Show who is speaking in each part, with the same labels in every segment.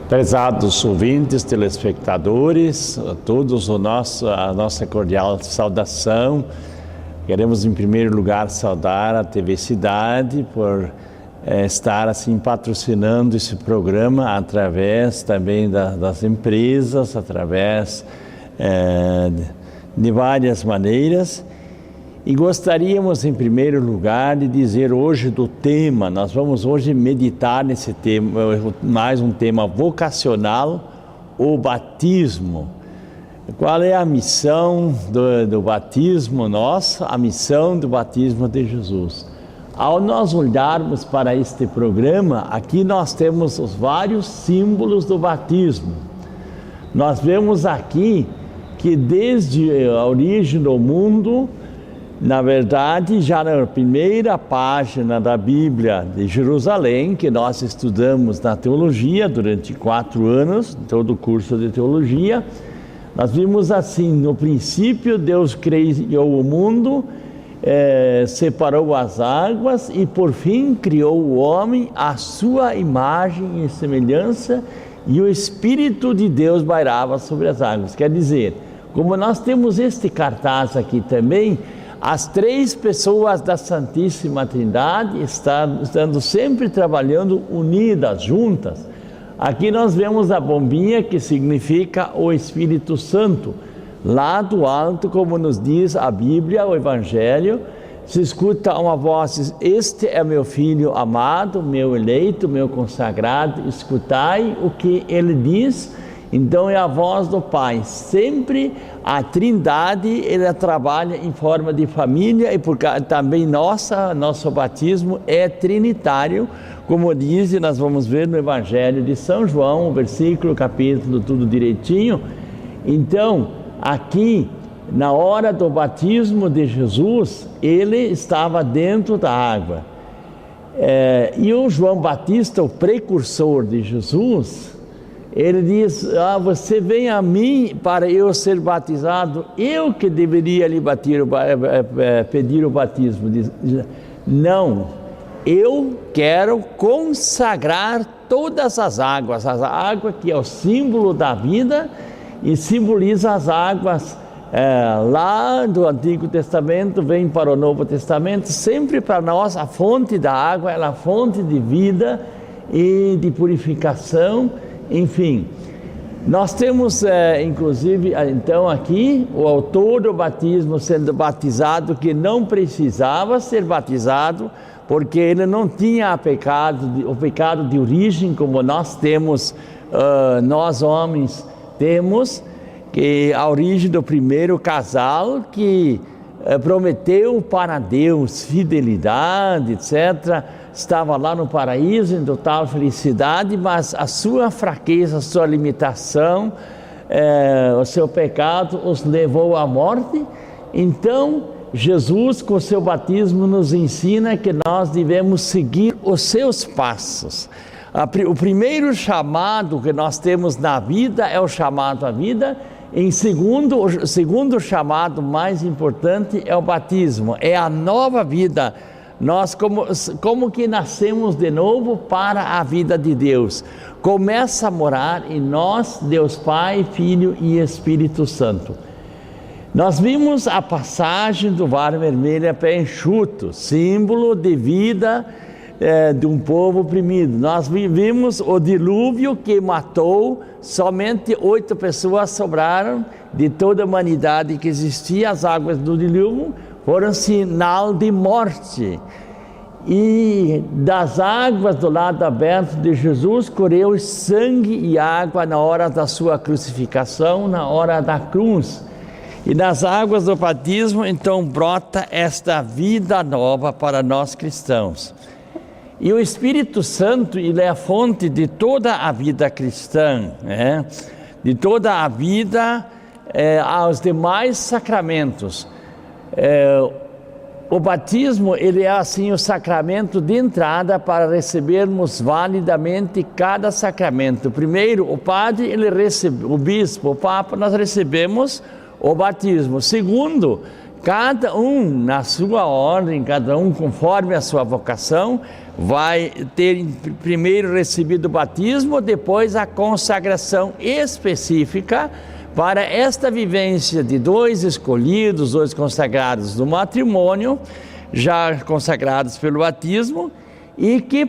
Speaker 1: Prezados ouvintes, telespectadores, a todos a nossa cordial saudação. Queremos em primeiro lugar saudar a TV Cidade por estar assim patrocinando esse programa através também das empresas, através de várias maneiras. E gostaríamos, em primeiro lugar, de dizer hoje do tema, nós vamos hoje meditar nesse tema, mais um tema vocacional, o batismo. Qual é a missão do batismo nosso? A missão do batismo de Jesus. Ao nós olharmos para este programa, aqui nós temos os vários símbolos do batismo. Nós vemos aqui que desde a origem do mundo, na verdade, já na primeira página da Bíblia de Jerusalém, que nós estudamos na teologia durante 4 anos, todo o curso de teologia, nós vimos assim: no princípio Deus criou o mundo, separou as águas e por fim criou o homem à sua imagem e semelhança, e o Espírito de Deus pairava sobre as águas. Quer dizer, como nós temos este cartaz aqui também, as 3 pessoas da Santíssima Trindade estando sempre trabalhando unidas, juntas. Aqui nós vemos a bombinha que significa o Espírito Santo. Lá do alto, como nos diz a Bíblia, o Evangelho, se escuta uma voz: este é meu Filho amado, meu eleito, meu consagrado, escutai o que ele diz. Então é a voz do Pai. Sempre a Trindade, ela trabalha em forma de família, e porque também nosso batismo é trinitário, como diz, e nós vamos ver no Evangelho de São João, o versículo, capítulo, tudo direitinho. Então, aqui, na hora do batismo de Jesus, ele estava dentro da água. E o João Batista, o precursor de Jesus, ele diz: você vem a mim para eu ser batizado, eu que deveria lhe pedir o batismo. Diz: não, eu quero consagrar todas as águas, a água que é o símbolo da vida e simboliza as águas lá do Antigo Testamento, vem para o Novo Testamento. Sempre para nós a fonte da água é a fonte de vida e de purificação. Enfim, nós temos inclusive então aqui o autor do batismo sendo batizado, que não precisava ser batizado, porque ele não tinha o pecado de origem, como nós temos, nós homens temos, que a origem do primeiro casal que prometeu para Deus fidelidade, etc., estava lá no paraíso em total felicidade, mas a sua fraqueza, a sua limitação, o seu pecado os levou à morte. Então Jesus, com o seu batismo, nos ensina que nós devemos seguir os seus passos. O primeiro chamado que nós temos na vida é o chamado à vida. O segundo chamado mais importante é o batismo, é a nova vida. Nós como que nascemos de novo para a vida de Deus. Começa a morar em nós, Deus Pai, Filho e Espírito Santo. Nós vimos a passagem do Mar Vermelho a pé enxuto, símbolo de vida de um povo oprimido. Nós vimos o dilúvio que matou, somente 8 pessoas sobraram de toda a humanidade que existia. As águas do dilúvio foram sinal de morte. E das águas do lado aberto de Jesus correu sangue e água na hora da sua crucificação, na hora da cruz. E nas águas do batismo então brota esta vida nova para nós cristãos. E o Espírito Santo, ele é a fonte de toda a vida cristã, de toda a vida aos demais sacramentos. O batismo, ele é assim o sacramento de entrada para recebermos validamente cada sacramento. Primeiro, o padre, ele recebe, o bispo, o papa, nós recebemos o batismo. Segundo, cada um na sua ordem, cada um conforme a sua vocação, vai ter primeiro recebido o batismo, depois a consagração específica para esta vivência de dois escolhidos, dois consagrados do matrimônio, já consagrados pelo batismo, e que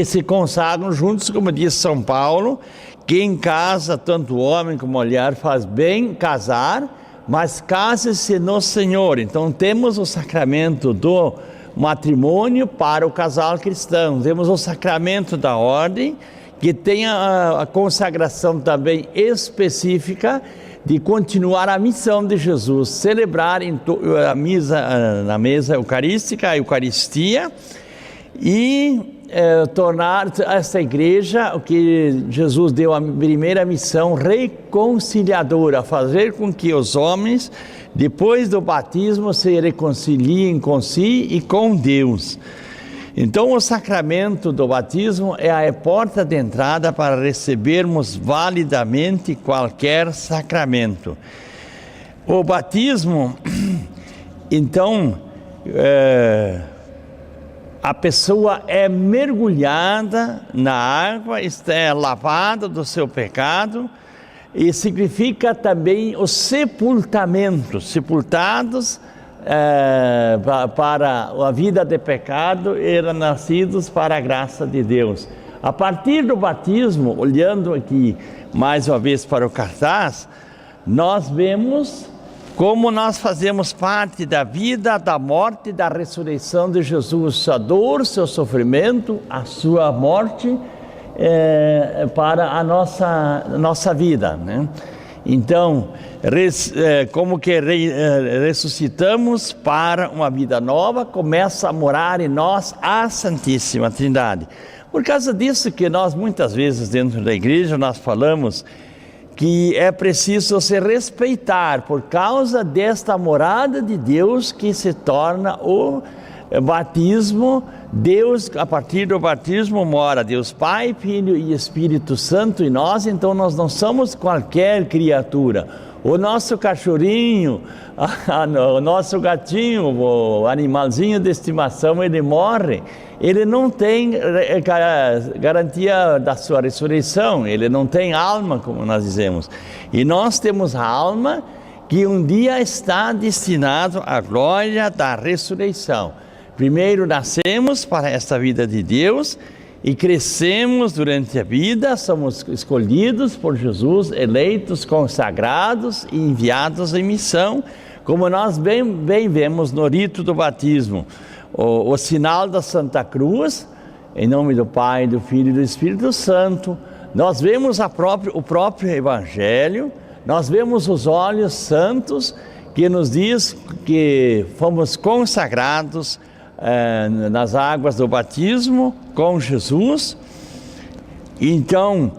Speaker 1: se consagram juntos, como diz São Paulo, que em casa, tanto homem como mulher, faz bem casar, mas case-se no Senhor. Então temos o sacramento do matrimônio para o casal cristão, temos o sacramento da ordem, que tem a consagração também específica de continuar a missão de Jesus, celebrar na mesa eucarística, a Eucaristia, e tornar essa igreja, o que Jesus deu a primeira missão, reconciliadora, fazer com que os homens, depois do batismo, se reconciliem com si e com Deus. Então, o sacramento do batismo é a porta de entrada para recebermos validamente qualquer sacramento. O batismo, então, a pessoa é mergulhada na água, é lavada do seu pecado, e significa também o sepultamento, sepultados para a vida de pecado, eram nascidos para a graça de Deus. A partir do batismo, olhando aqui mais uma vez para o cartaz, nós vemos como nós fazemos parte da vida, da morte e da ressurreição de Jesus, sua dor, seu sofrimento, a sua morte para a nossa vida, né? Então, como que ressuscitamos para uma vida nova, começa a morar em nós a Santíssima Trindade. Por causa disso que nós muitas vezes dentro da igreja nós falamos que é preciso se respeitar por causa desta morada de Deus que se torna o batismo. Deus, a partir do batismo, mora Deus Pai, Filho e Espírito Santo em nós, então nós não somos qualquer criatura. O nosso cachorrinho, o nosso gatinho, o animalzinho de estimação, ele morre, ele não tem garantia da sua ressurreição, ele não tem alma, como nós dizemos. E nós temos a alma que um dia está destinado à glória da ressurreição. Primeiro nascemos para esta vida de Deus e crescemos durante a vida, somos escolhidos por Jesus, eleitos, consagrados e enviados em missão, como nós bem vemos no rito do batismo. O sinal da Santa Cruz, em nome do Pai, do Filho e do Espírito Santo. Nós vemos o próprio Evangelho, nós vemos os olhos santos que nos diz que fomos consagrados nas águas do batismo com Jesus. Então,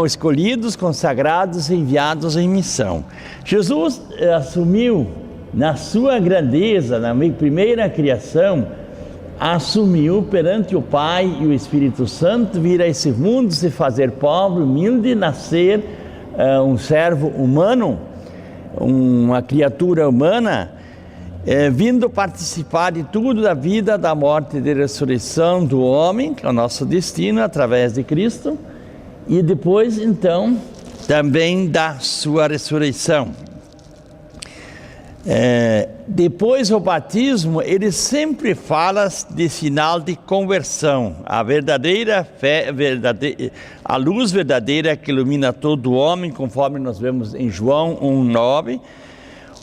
Speaker 1: escolhidos, consagrados, enviados em missão. Jesus assumiu na sua grandeza, na primeira criação, assumiu perante o Pai e o Espírito Santo vir a esse mundo, se fazer pobre, humilde, nascer um servo humano, uma criatura humana, vindo participar de tudo da vida, da morte e da ressurreição do homem, que é o nosso destino, através de Cristo, e depois, então, também da sua ressurreição. Depois o batismo, ele sempre fala de sinal de conversão, a verdadeira fé, a luz verdadeira que ilumina todo homem, conforme nós vemos em João 1,9.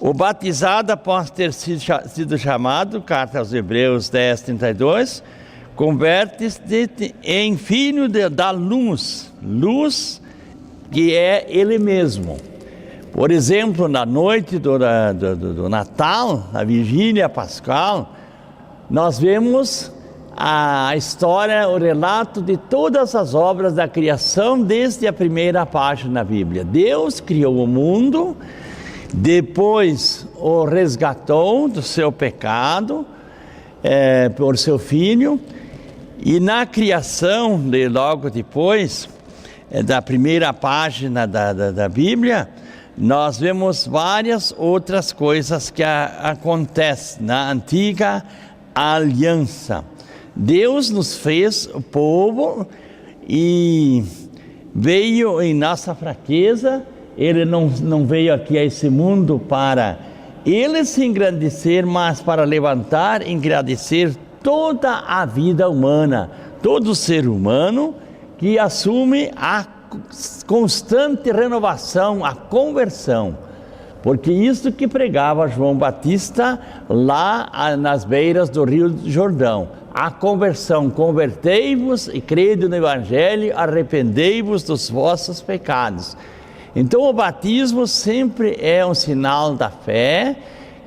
Speaker 1: O batizado, após ter sido chamado, carta aos Hebreus 10:32, converte-se em filho da luz, luz que é ele mesmo. Por exemplo, na noite do Natal, na vigília pascal, nós vemos a história, o relato de todas as obras da criação desde a primeira página da Bíblia. Deus criou o mundo, depois o resgatou do seu pecado por seu Filho, e na criação, logo depois da primeira página da Bíblia, nós vemos várias outras coisas que acontecem na antiga a aliança. Deus nos fez o povo e veio em nossa fraqueza. Ele não veio aqui a esse mundo para ele se engrandecer, mas para levantar e engrandecer toda a vida humana, todo ser humano que assume a constante renovação, a conversão. Porque isso que pregava João Batista lá nas beiras do Rio Jordão. A conversão, convertei-vos e crede no Evangelho, arrependei-vos dos vossos pecados. Então o batismo sempre é um sinal da fé,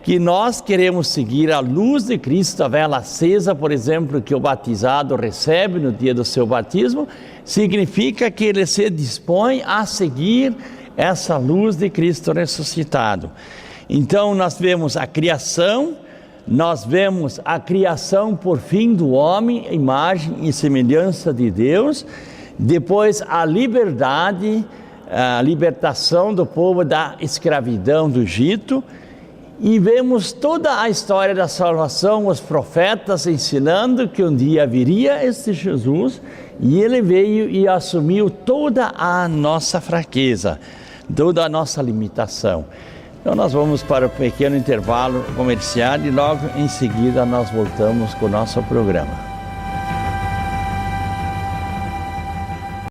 Speaker 1: que nós queremos seguir a luz de Cristo, a vela acesa, por exemplo, que o batizado recebe no dia do seu batismo, significa que ele se dispõe a seguir essa luz de Cristo ressuscitado. Então nós vemos a criação, por fim do homem, imagem e semelhança de Deus, depois a liberdade, a libertação do povo da escravidão do Egito, e vemos toda a história da salvação, os profetas ensinando que um dia viria este Jesus, e ele veio e assumiu toda a nossa fraqueza, toda a nossa limitação. Então nós vamos para um pequeno intervalo comercial e logo em seguida nós voltamos com o nosso programa.